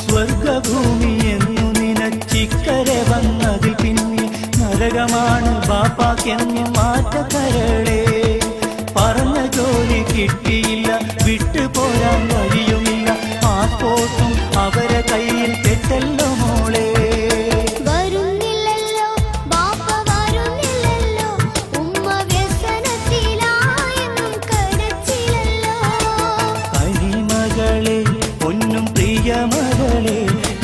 സ്വർഗഭൂമിയെന്നു നിനച്ചിക്കരെ വന്നതിൽ പിന്നെ നരകമാണ് ബാപ്പാക്കെന്നു മാറ്റക്കരളെ. പറഞ്ഞ ജോലി കിട്ടിയില്ല, വിട്ടുപോരാൻ വഴിയുമില്ല, പാസ്പോർട്ടും അവരെ കയ്യിൽ തെറ്റല്ലോ മോളെ. കനിമകളെ പൊന്നും പ്രിയമകളെ,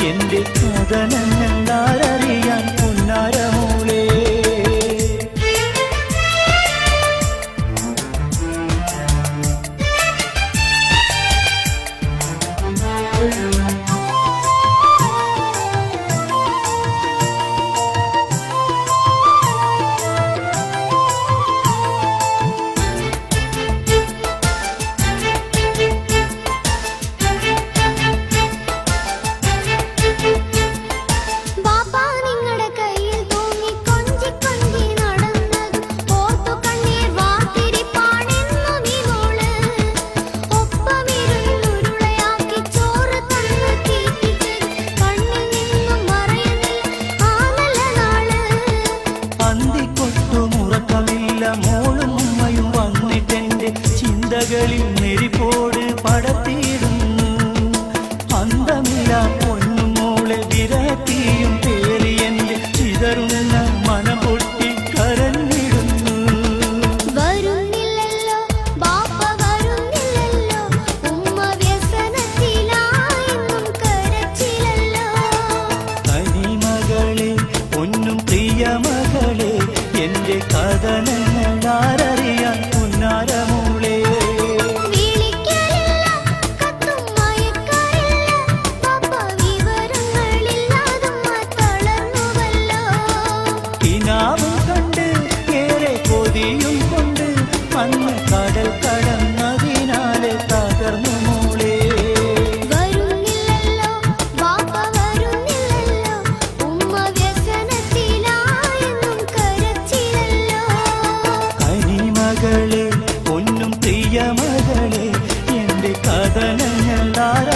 എന്റെ കഥനങ്ങളാരറിയാൻ പൊന്നാരമോളെ. മോളും ഉമ്മയും വന്നിട്ടെന്റെ ചിന്തകളിൽ നെരിപ്പോട് പടത്തിയിടുന്നു. അന്തമില്ല പൊന്നും മോളെ, വിരഹത്തിയും പേറി എന്റെ ചിതറുന്ന മനം പൊട്ടി കരഞ്ഞിടുന്നു. കനിമകളെ പൊന്നും പ്രിയമകളെ, എന്റെ കഥനങ്ങളാരറിയാൻ പൊന്നാരമോളെ. കിനാവും കണ്ട് ഏറെ കൊതിയും കൊണ്ട് അന്ന് കടൽ കടന്നതിനാലെ തകർന്നു മോളെ. കനിമകളെ പൊന്നും പ്രിയമകളെ, എന്റെ കഥനങ്ങളാര